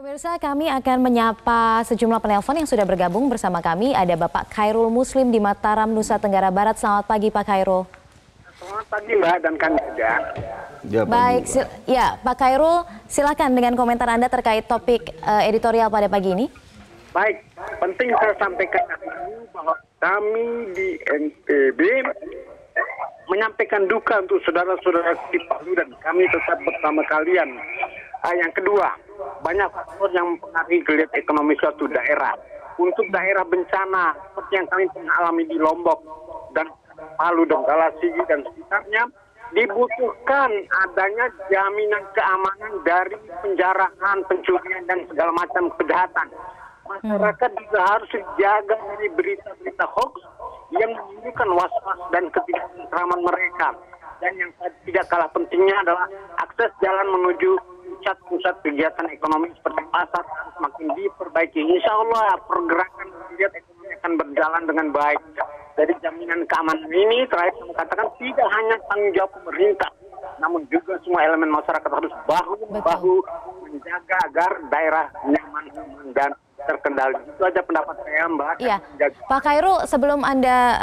Pemirsa, kami akan menyapa sejumlah penelpon yang sudah bergabung bersama kami. Ada Bapak Khairul Muslim di Mataram, Nusa Tenggara Barat. Selamat pagi, Pak Khairul. Selamat pagi, Mbak dan Kang Yuda. Ya, baik, ya Pak Khairul, silakan dengan komentar Anda terkait topik editorial pada pagi ini. Baik, penting saya sampaikan dulu bahwa kami di NTB menyampaikan duka untuk saudara-saudara di Palu dan kami tetap bersama kalian. Yang kedua, banyak faktor yang mempengaruhi geliat ekonomi suatu daerah. Untuk daerah bencana seperti yang kami pernah alami di Lombok dan Palu, Donggala, Sigi dan sekitarnya, dibutuhkan adanya jaminan keamanan dari penjarahan, pencurian dan segala macam kejahatan. Masyarakat juga harus dijaga dari berita-berita hoax yang menimbulkan was-was dan ketidaktentraman mereka. Dan yang tidak kalah pentingnya adalah akses jalan menuju pusat-pusat kegiatan ekonomi seperti pasar harus semakin diperbaiki. Insya Allah pergerakan kegiatan ekonomi akan berjalan dengan baik. Dari jaminan keamanan ini, terakhir saya katakan tidak hanya tanggung jawab pemerintah, namun juga semua elemen masyarakat harus bahu-bahu menjaga agar daerah nyaman, aman, dan terkendali. Itu aja pendapat saya, Mbak. Iya, Pak Khairul, sebelum Anda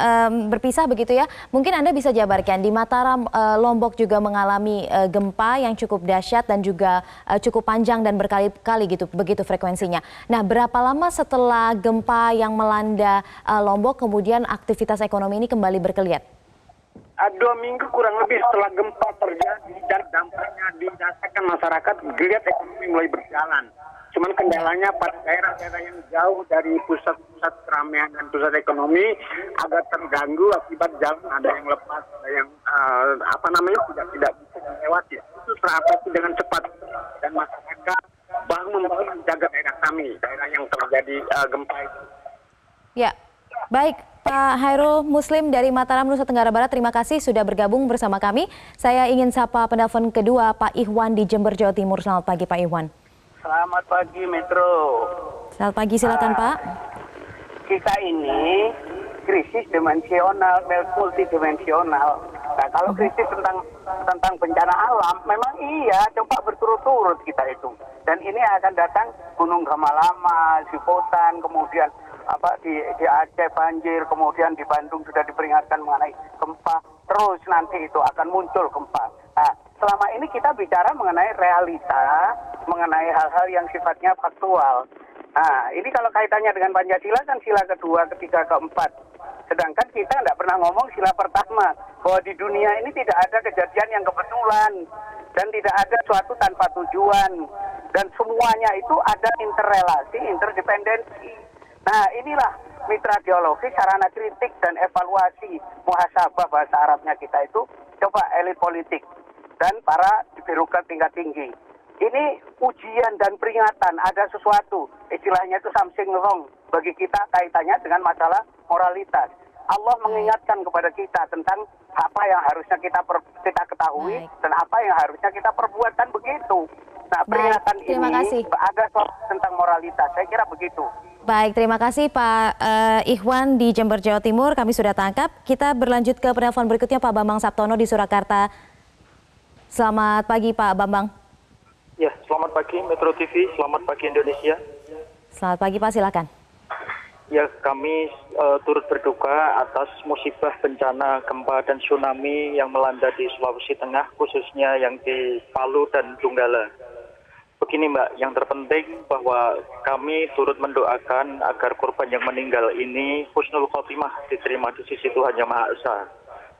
berpisah begitu ya, mungkin Anda bisa jabarkan di Mataram, Lombok juga mengalami gempa yang cukup dahsyat dan juga cukup panjang dan berkali-kali gitu, begitu frekuensinya. Nah, berapa lama setelah gempa yang melanda Lombok, kemudian aktivitas ekonomi ini kembali bergeliat? 2 minggu kurang lebih setelah gempa terjadi dan dampaknya dirasakan masyarakat, geliat ekonomi mulai berjalan. Cuman kendalanya pada daerah-daerah yang jauh dari pusat-pusat keramaian dan pusat ekonomi agak terganggu akibat jalan ada yang lepas, ada yang tidak bisa dilewati. Itu teratasi dengan cepat dan masyarakat bahu-membahu menjaga daerah kami, daerah yang terjadi gempa itu. Ya, baik. Pak Khairul Muslim dari Mataram, Nusa Tenggara Barat, terima kasih sudah bergabung bersama kami. Saya ingin sapa penelpon kedua, Pak Ihwan di Jember, Jawa Timur. Selamat pagi, Pak Ihwan. Selamat pagi, Metro. Selamat pagi, silakan Pak. Kita ini krisis dimensional, multidimensional. Nah, kalau krisis tentang bencana alam, memang iya, coba berturut-turut kita itu. Dan ini akan datang Gunung Gamalama, Sipotan, kemudian di Aceh banjir, kemudian di Bandung sudah diperingatkan mengenai gempa. Terus nanti itu akan muncul gempa. Nah, selama ini kita bicara mengenai realita, mengenai hal-hal yang sifatnya faktual. Nah, ini kalau kaitannya dengan Pancasila kan sila kedua, ketiga, keempat. Sedangkan kita tidak pernah ngomong sila pertama, bahwa di dunia ini tidak ada kejadian yang kebetulan dan tidak ada suatu tanpa tujuan. Dan semuanya itu ada interrelasi, interdependensi. Nah, inilah mitra geologi, sarana kritik dan evaluasi muhasabah bahasa Arabnya kita itu, coba elit politik dan para birokrat tingkat tinggi. Ini ujian dan peringatan, ada sesuatu, istilahnya itu something wrong bagi kita kaitannya dengan masalah moralitas. Allah mengingatkan kepada kita tentang apa yang harusnya kita ketahui dan apa yang harusnya kita perbuat, kan begitu. Nah, peringatan ini ada soal tentang moralitas, saya kira begitu. Baik, terima kasih Pak Ihwan di Jember, Jawa Timur. Kami sudah tangkap. Kita berlanjut ke penelpon berikutnya, Pak Bambang Saptono di Surakarta. Selamat pagi, Pak Bambang. Ya, selamat pagi Metro TV, selamat pagi Indonesia. Selamat pagi, Pak, silakan. Ya, kami turut berduka atas musibah bencana gempa dan tsunami yang melanda di Sulawesi Tengah, khususnya yang di Palu dan Donggala. Begini Mbak, yang terpenting bahwa kami turut mendoakan agar korban yang meninggal ini husnul khotimah, diterima di sisi Tuhan Yang Maha Esa.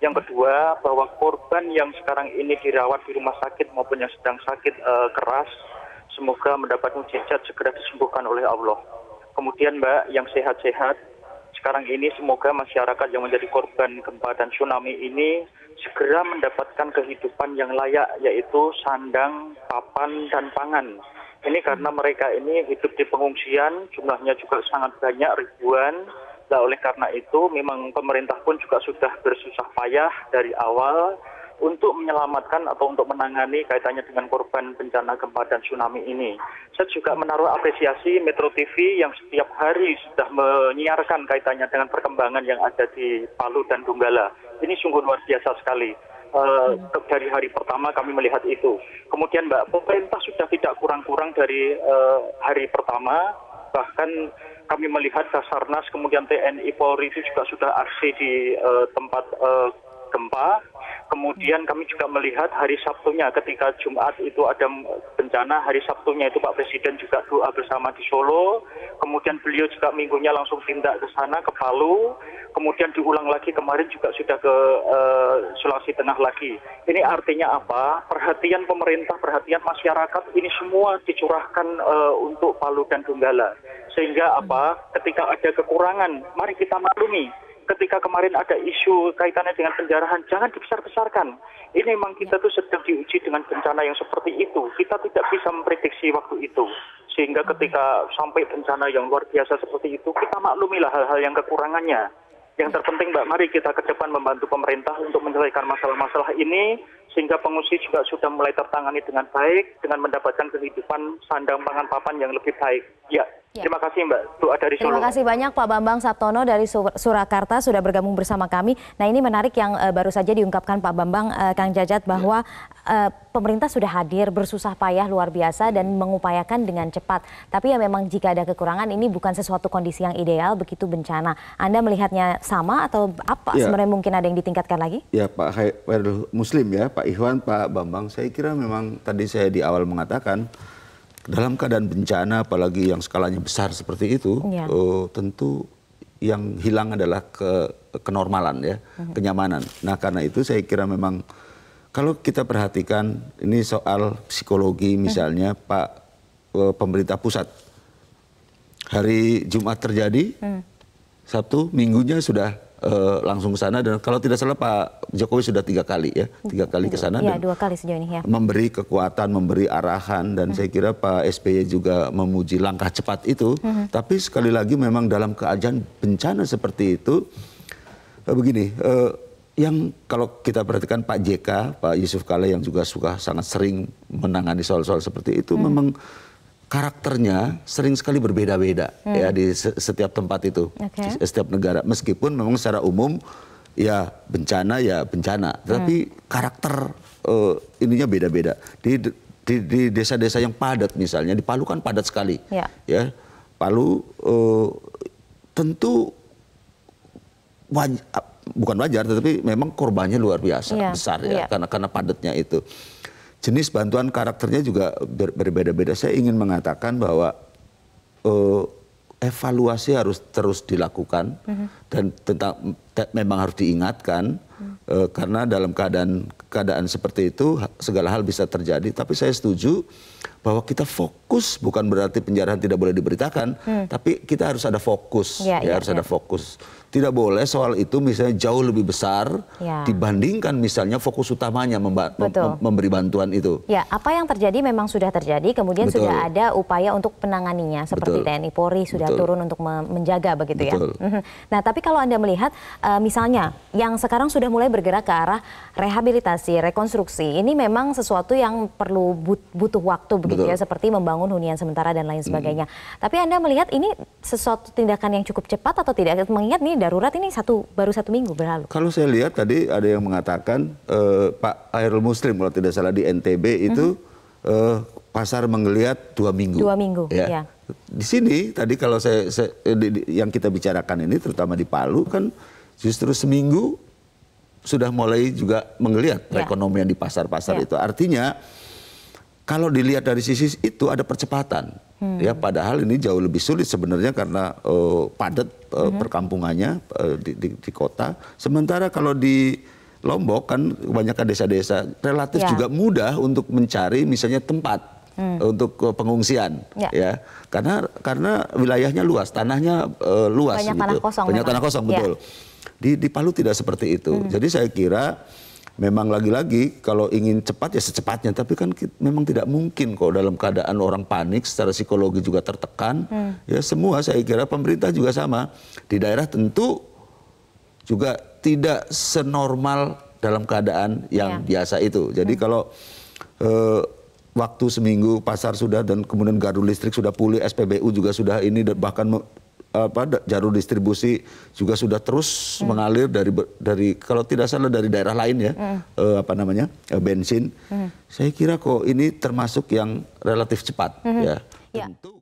Yang kedua, bahwa korban yang sekarang ini dirawat di rumah sakit maupun yang sedang sakit keras, semoga mendapat mukjizat segera disembuhkan oleh Allah. Kemudian Mbak, yang sehat-sehat, sekarang ini semoga masyarakat yang menjadi korban gempa dan tsunami ini segera mendapatkan kehidupan yang layak, yaitu sandang, papan, dan pangan. Ini karena mereka ini hidup di pengungsian, jumlahnya juga sangat banyak, ribuan. Nah, oleh karena itu memang pemerintah pun juga sudah bersusah payah dari awal untuk menyelamatkan atau untuk menangani kaitannya dengan korban bencana gempa dan tsunami ini. Saya juga menaruh apresiasi Metro TV yang setiap hari sudah menyiarkan kaitannya dengan perkembangan yang ada di Palu dan Donggala. Ini sungguh luar biasa sekali. Dari hari pertama kami melihat itu. Kemudian Mbak, pemerintah sudah tidak kurang-kurang dari hari pertama, bahkan kami melihat Basarnas, kemudian TNI Polri itu juga sudah aksi di tempat gempa. Kemudian kami juga melihat hari Sabtunya ketika Jumat itu ada bencana, hari Sabtunya itu Pak Presiden juga doa bersama di Solo. Kemudian beliau juga minggunya langsung tindak ke sana, ke Palu. Kemudian diulang lagi kemarin juga sudah ke Sulawesi Tengah lagi. Ini artinya apa? Perhatian pemerintah, perhatian masyarakat ini semua dicurahkan untuk Palu dan Donggala. Sehingga apa? Ketika ada kekurangan, mari kita maklumi. Ketika kemarin ada isu kaitannya dengan penjarahan, jangan dibesar-besarkan. Ini memang kita tuh sedang diuji dengan bencana yang seperti itu. Kita tidak bisa memprediksi waktu itu. Sehingga ketika sampai bencana yang luar biasa seperti itu, kita maklumilah hal-hal yang kekurangannya. Yang terpenting Mbak, mari kita ke depan membantu pemerintah untuk menyelesaikan masalah-masalah ini, sehingga pengungsi juga sudah mulai tertangani dengan baik, dengan mendapatkan kehidupan sandang pangan papan yang lebih baik. Ya. Terima kasih Mbak, doa dari Solo. Terima kasih banyak Pak Bambang Saptono dari Surakarta sudah bergabung bersama kami. Nah ini menarik yang baru saja diungkapkan Pak Bambang, Kang Jajat, bahwa pemerintah sudah hadir bersusah payah luar biasa dan mengupayakan dengan cepat. Tapi ya memang jika ada kekurangan ini bukan sesuatu kondisi yang ideal begitu bencana. Anda melihatnya sama atau apa sebenarnya mungkin ada yang ditingkatkan lagi? Ya Pak Khairul Muslim ya, Pak Ikhwan, Pak Bambang, saya kira memang tadi saya di awal mengatakan dalam keadaan bencana, apalagi yang skalanya besar seperti itu, tentu yang hilang adalah kenormalan ya, kenyamanan. Nah karena itu saya kira memang kalau kita perhatikan ini soal psikologi misalnya Pak pemerintah pusat, hari Jumat terjadi, Sabtu, Minggunya sudah langsung ke sana, dan kalau tidak salah Pak Jokowi sudah 3 kali ya, 3 kali ke sana, dan 2 kali sejauh ini ya. Memberi kekuatan, memberi arahan, dan saya kira Pak SBY juga memuji langkah cepat itu. Tapi sekali lagi memang dalam keadaan bencana seperti itu, begini, yang kalau kita perhatikan Pak JK, Pak Yusuf Kala yang juga suka sangat sering menangani soal-soal seperti itu, memang karakternya sering sekali berbeda-beda ya di setiap tempat itu, setiap negara. Meskipun memang secara umum ya bencana, tapi karakter ininya beda-beda. Di desa-desa yang padat misalnya, di Palu kan padat sekali. Ya, Palu tentu bukan wajar, tetapi memang korbannya luar biasa besar ya, karena padatnya itu. Jenis bantuan karakternya juga berbeda-beda. Saya ingin mengatakan bahwa evaluasi harus terus dilakukan dan memang harus diingatkan karena dalam keadaan seperti itu segala hal bisa terjadi. Tapi saya setuju bahwa kita fokus, bukan berarti penjarahan tidak boleh diberitakan, tapi kita harus ada fokus, harus ada fokus. Tidak boleh soal itu misalnya jauh lebih besar dibandingkan misalnya fokus utamanya memberi bantuan itu. Ya, apa yang terjadi memang sudah terjadi, kemudian sudah ada upaya untuk penanganinya, seperti TNI Polri sudah turun untuk menjaga begitu ya. Nah, tapi kalau Anda melihat misalnya yang sekarang sudah mulai bergerak ke arah rehabilitasi, rekonstruksi, ini memang sesuatu yang perlu butuh waktu begitu ya, seperti membangun hunian sementara dan lain sebagainya. Tapi Anda melihat ini sesuatu tindakan yang cukup cepat atau tidak? Mengingat nih darurat ini baru 1 minggu berlalu. Kalau saya lihat tadi ada yang mengatakan Pak Khairul Muslim kalau tidak salah di NTB itu pasar menggeliat 2 minggu. 2 minggu, ya. Di sini tadi kalau yang kita bicarakan ini terutama di Palu kan justru seminggu sudah mulai juga menggeliat perekonomian di pasar-pasar itu. Artinya kalau dilihat dari sisi itu ada percepatan. Ya, padahal ini jauh lebih sulit sebenarnya karena padat perkampungannya di kota. Sementara kalau di Lombok kan kebanyakan desa-desa relatif juga mudah untuk mencari misalnya tempat untuk pengungsian, ya karena wilayahnya luas, tanahnya luas, banyak gitu. Tanah kosong, banyak tanah kosong, betul. Di Palu tidak seperti itu. Jadi saya kira memang lagi-lagi kalau ingin cepat ya secepatnya, tapi kan memang tidak mungkin kok dalam keadaan orang panik, secara psikologi juga tertekan. Ya semua saya kira pemerintah juga sama. Di daerah tentu juga tidak senormal dalam keadaan yang biasa itu. Jadi kalau waktu seminggu pasar sudah dan kemudian gardu listrik sudah pulih, SPBU juga sudah ini, dan bahkan jalur distribusi juga sudah terus mengalir dari kalau tidak salah dari daerah lain ya, bensin. Saya kira kok ini termasuk yang relatif cepat ya. Tentu